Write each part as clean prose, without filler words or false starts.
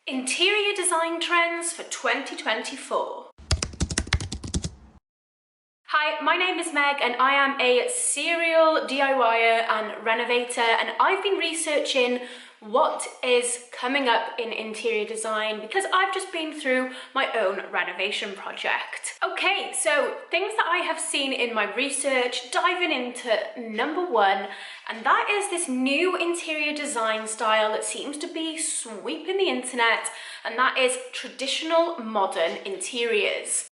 Interior design trends for 2024. Hi, my name is Meg and I am a serial DIYer and renovator, and I've been researching what is coming up in interior design because I've just been through my own renovation project. Okay, so things that I have seen in my research, diving into number one, and that is this new interior design style that seems to be sweeping the internet, and that is traditional modern interiors.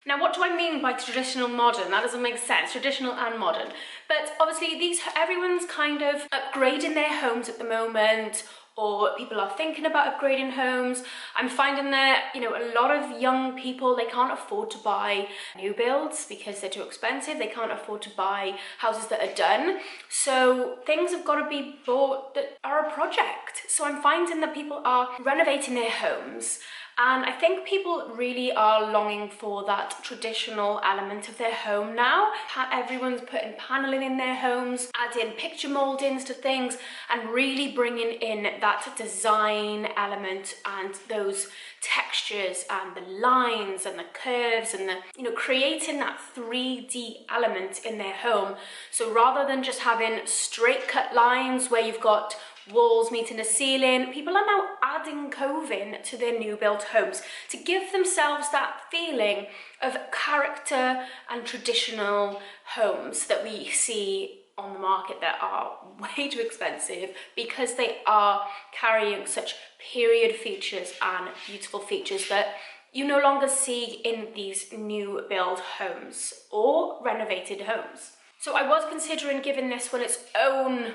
Now, what do I mean by traditional modern? That doesn't make sense, traditional and modern. But obviously everyone's kind of upgrading their homes at the moment, or people are thinking about upgrading homes. I'm finding that, a lot of young people, they can't afford to buy new builds because they're too expensive. They can't afford to buy houses that are done. So things have got to be bought that are a project. So I'm finding that people are renovating their homes. And I think people really are longing for that traditional element of their home now. Everyone's putting paneling in their homes, adding picture moldings to things, and really bringing in that design element and those textures and the lines and the curves and creating that 3D element in their home. So rather than just having straight cut lines where you've got walls meeting the ceiling, people are now adding coving to their new built homes to give themselves that feeling of character and traditional homes that we see on the market that are way too expensive because they are carrying such period features and beautiful features that you no longer see in these new build homes or renovated homes. So I was considering giving this one its own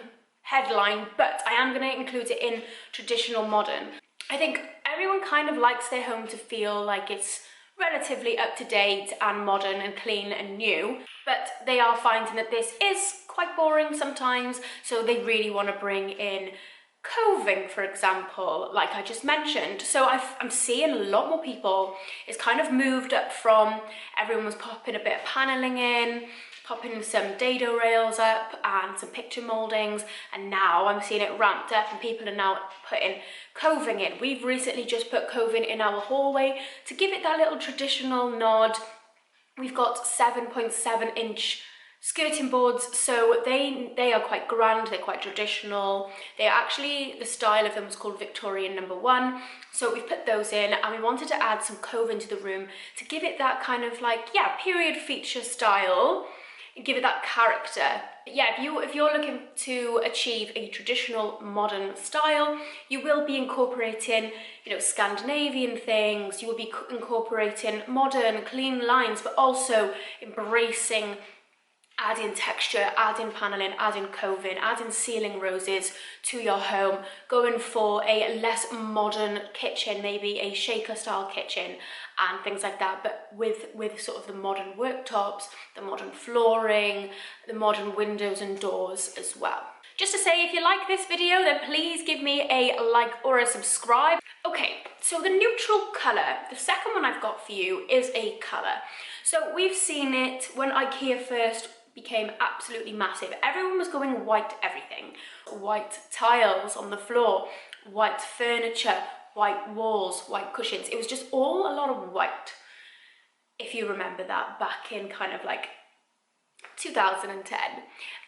headline, but I am going to include it in traditional modern. I think everyone kind of likes their home to feel like it's relatively up to date and modern and clean and new, but they are finding that this is quite boring sometimes, so they really want to bring in coving, for example, like I just mentioned. So I'm seeing a lot more people. It's kind of moved up from everyone was popping a bit of paneling in, popping some dado rails up and some picture moldings, and now I'm seeing it ramped up and people are now putting coving in. We've recently just put coving in our hallway to give it that little traditional nod. We've got 7.7 inch skirting boards, so they are quite grand, they're quite traditional. They're actually, the style of them was called Victorian #1, so we've put those in, and we wanted to add some coving to the room to give it that kind of period feature style, give it that character. Yeah, if you're looking to achieve a traditional modern style, you will be incorporating, Scandinavian things. You will be incorporating modern, clean lines, but also embracing adding texture, adding paneling, adding coving, adding ceiling roses to your home, going for a less modern kitchen, maybe a shaker style kitchen and things like that, but with sort of the modern worktops, the modern flooring, the modern windows and doors as well. Just to say, if you like this video, then please give me a like or a subscribe. Okay, so the neutral colour, the second one I've got for you is a colour. So we've seen it when IKEA first became absolutely massive. Everyone was going white everything. White tiles on the floor, white furniture, white walls, white cushions. It was just all a lot of white, if you remember that, back in kind of 2010.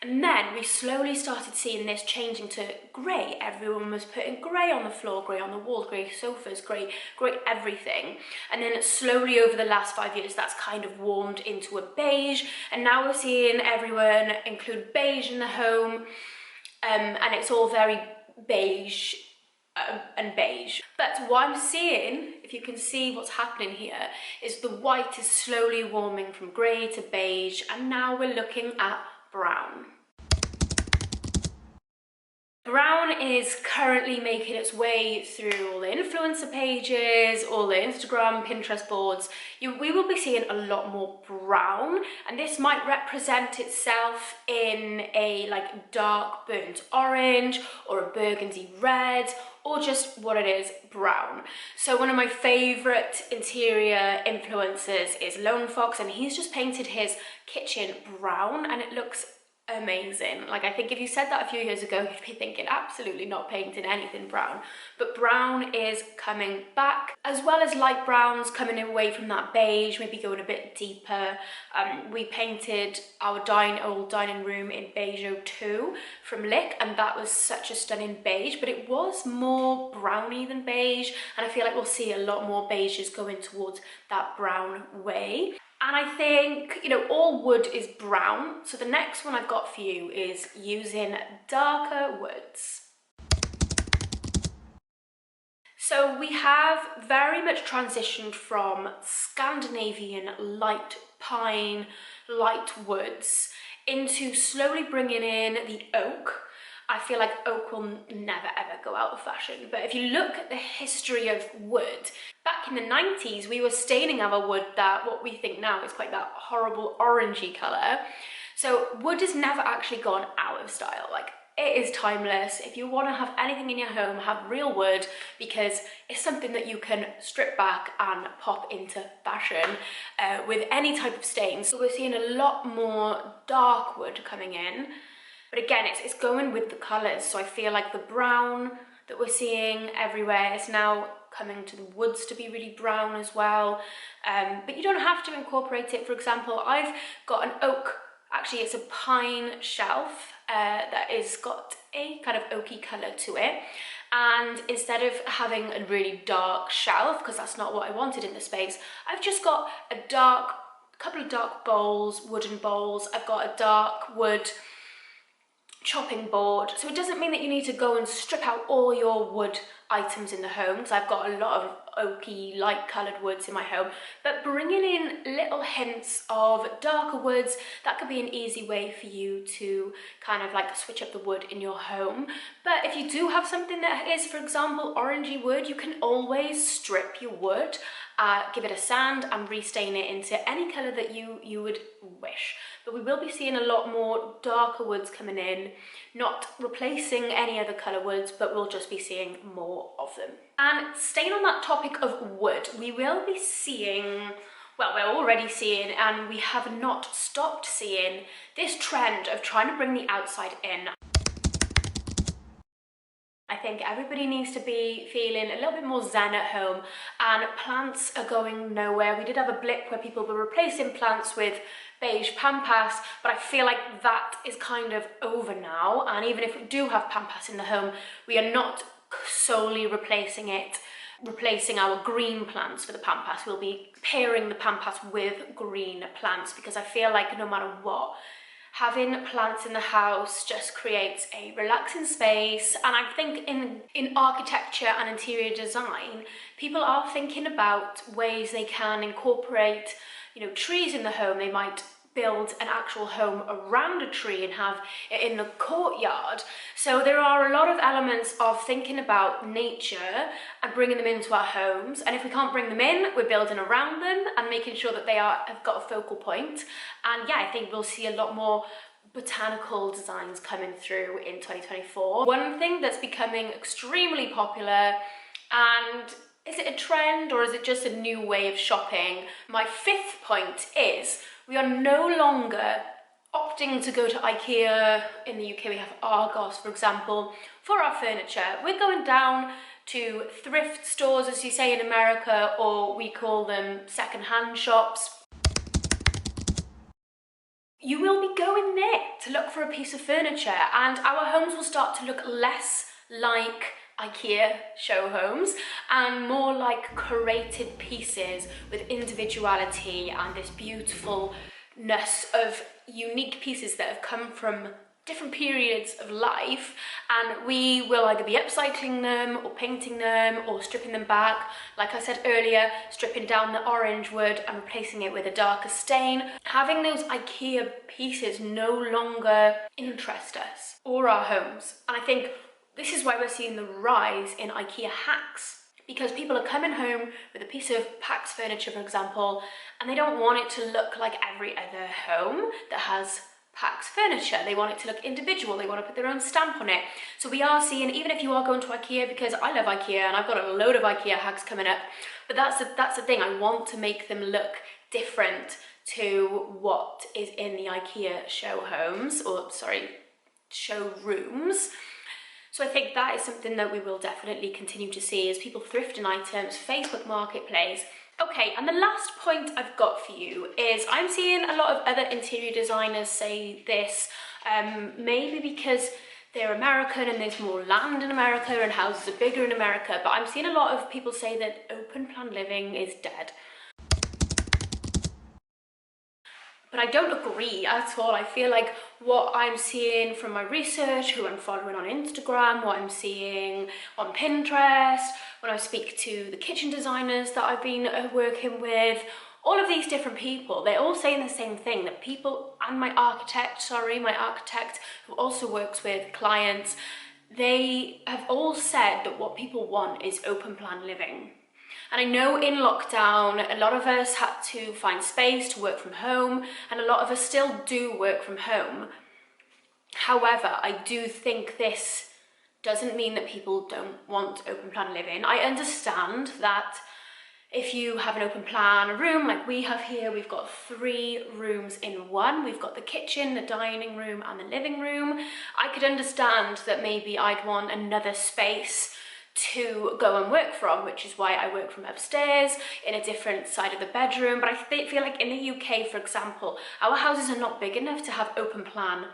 And then we slowly started seeing this changing to grey. Everyone was putting grey on the floor, grey on the walls, grey sofas, grey everything. And then slowly over the last 5 years, that's kind of warmed into a beige. And now we're seeing everyone include beige in the home. And it's all very beige and beige. But what I'm seeing, if you can see what's happening here, is the white is slowly warming from grey to beige, and now we're looking at brown. Brown is currently making its way through all the influencer pages, all the Instagram, Pinterest boards. We will be seeing a lot more brown, and this might represent itself in a dark burnt orange or a burgundy red, or just what it is, brown. So one of my favorite interior influencers is Lone Fox, and he's just painted his kitchen brown, and it looks amazing. Like, I think if you said that a few years ago, you'd be thinking absolutely not painting anything brown. But brown is coming back, as well as light browns coming away from that beige, maybe going a bit deeper. We painted our old dining room in beige 02 from Lick, and that was such a stunning beige, but it was more browny than beige, and I feel like we'll see a lot more beiges going towards that brown way. And I think, you know, all wood is brown. So the next one I've got for you is using darker woods. So we have very much transitioned from Scandinavian light pine, light woods into slowly bringing in the oak. I feel like oak will never ever go out of fashion, but if you look at the history of wood, back in the 90s we were staining our wood that what we think now is quite that horrible orangey colour. So wood has never actually gone out of style. Like, it is timeless. If you want to have anything in your home, have real wood, because it's something that you can strip back and pop into fashion with any type of stain. So we're seeing a lot more dark wood coming in. But again, it's going with the colours, so I feel like the brown that we're seeing everywhere is now coming to the woods to be really brown as well. But you don't have to incorporate it. For example, I've got an oak, actually it's a pine shelf that is got a kind of oaky colour to it. And instead of having a really dark shelf, because that's not what I wanted in the space, I've just got a couple of dark bowls, wooden bowls. I've got a dark wood chopping board. So it doesn't mean that you need to go and strip out all your wood items in the home, because I've got a lot of oaky light coloured woods in my home, but bringing in little hints of darker woods, that could be an easy way for you to kind of like switch up the wood in your home. But if you do have something that is, for example, orangey wood, you can always strip your wood, give it a sand and restain it into any colour that you would wish. But we will be seeing a lot more darker woods coming in, not replacing any other colour woods, but we'll just be seeing more of them. And staying on that topic of wood, we will be seeing, well, we're already seeing, and we have not stopped seeing, this trend of trying to bring the outside in. I think everybody needs to be feeling a little bit more zen at home, and plants are going nowhere. We did have a blip where people were replacing plants with beige pampas, but I feel like that is kind of over now. And even if we do have pampas in the home, we are not solely replacing our green plants for the pampas. We'll be pairing the pampas with green plants, because I feel like no matter what, having plants in the house just creates a relaxing space. And I think in architecture and interior design, people are thinking about ways they can incorporate, you know, trees in the home. They might build an actual home around a tree and have it in the courtyard. So there are a lot of elements of thinking about nature and bringing them into our homes. And if we can't bring them in, we're building around them and making sure that they have got a focal point. And yeah, I think we'll see a lot more botanical designs coming through in 2024. One thing that's becoming extremely popular, and is it a trend or is it just a new way of shopping? My fifth point is we are no longer opting to go to IKEA. In the UK we have Argos, for example, for our furniture. We're going down to thrift stores, as you say in America, or we call them second-hand shops. You will be going there to look for a piece of furniture, and our homes will start to look less like IKEA show homes and more like curated pieces with individuality and this beautifulness of unique pieces that have come from different periods of life, and we will either be upcycling them or painting them or stripping them back, like I said earlier, stripping down the orange wood and replacing it with a darker stain. Having those IKEA pieces no longer interest us or our homes, and I think this is why we're seeing the rise in IKEA hacks, because people are coming home with a piece of PAX furniture, for example, and they don't want it to look like every other home that has PAX furniture. They want it to look individual. They want to put their own stamp on it. So we are seeing, even if you are going to IKEA, because I love IKEA and I've got a load of IKEA hacks coming up, but that's the thing. I want to make them look different to what is in the IKEA show homes, or sorry, showrooms. So I think that is something that we will definitely continue to see as people thrift in items, Facebook Marketplace. Okay, and the last point I've got for you is I'm seeing a lot of other interior designers say this, maybe because they're American and there's more land in America and houses are bigger in America, but I'm seeing a lot of people say that open plan living is dead. But I don't agree at all. I feel like what I'm seeing from my research, who I'm following on Instagram, what I'm seeing on Pinterest, when I speak to the kitchen designers that I've been working with, all of these different people, they're all saying the same thing, that people, and my architect who also works with clients, they have all said that what people want is open plan living. And I know in lockdown, a lot of us had to find space to work from home, and a lot of us still do work from home. However, I do think this doesn't mean that people don't want open plan living. I understand that if you have an open plan room like we have here, we've got 3 rooms in one. We've got the kitchen, the dining room, and the living room. I could understand that maybe I'd want another space to go and work from, which is why I work from upstairs in a different side of the bedroom. But I feel like in the UK, for example, our houses are not big enough to have open plan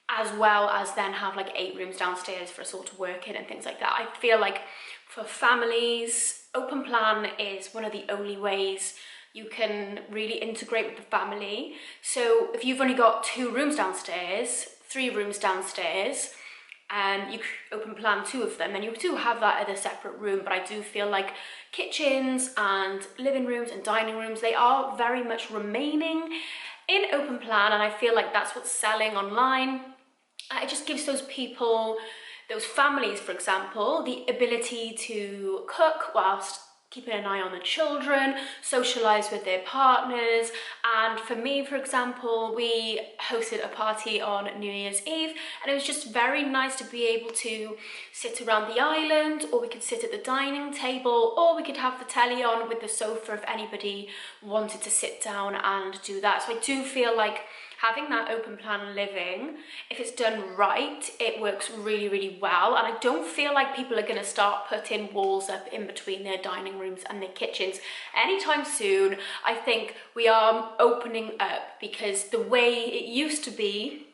as well as then have like 8 rooms downstairs for us all to work in and things like that. I feel like for families, open plan is one of the only ways you can really integrate with the family. So if you've only got 2 rooms downstairs, 3 rooms downstairs, and you open plan 2 of them, and you do have that other separate room. But I do feel like kitchens and living rooms and dining rooms, they are very much remaining in open plan, and I feel like that's what's selling online. It just gives those people, those families, for example, the ability to cook whilst keeping an eye on the children, socialize with their partners. And for me, for example, we hosted a party on New Year's Eve, and it was just very nice to be able to sit around the island, or we could sit at the dining table, or we could have the telly on with the sofa if anybody wanted to sit down and do that. So I do feel like having that open plan living, if it's done right, it works really, really well. And I don't feel like people are going to start putting walls up in between their dining rooms and their kitchens anytime soon. I think we are opening up, because the way it used to be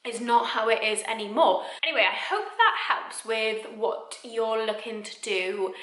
is not how it is anymore. Anyway, I hope that helps with what you're looking to do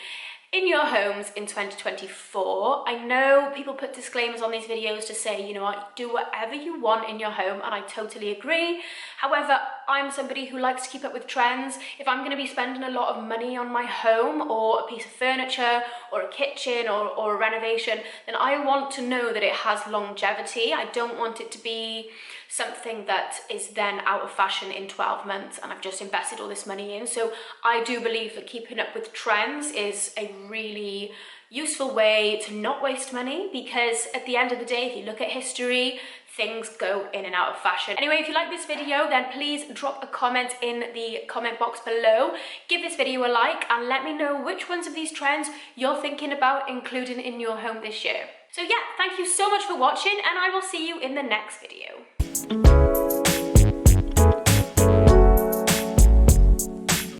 in your homes in 2024. I know people put disclaimers on these videos to say, you know what, do whatever you want in your home, and I totally agree. However, I'm somebody who likes to keep up with trends. If I'm going to be spending a lot of money on my home, or a piece of furniture, or a kitchen, or a renovation, then I want to know that it has longevity. I don't want it to be something that is then out of fashion in 12 months and I've just invested all this money in. So I do believe that keeping up with trends is a really useful way to not waste money, because at the end of the day, if you look at history, things go in and out of fashion. Anyway, if you like this video, then please drop a comment in the comment box below. Give this video a like and let me know which ones of these trends you're thinking about including in your home this year. So yeah, thank you so much for watching, and I will see you in the next video.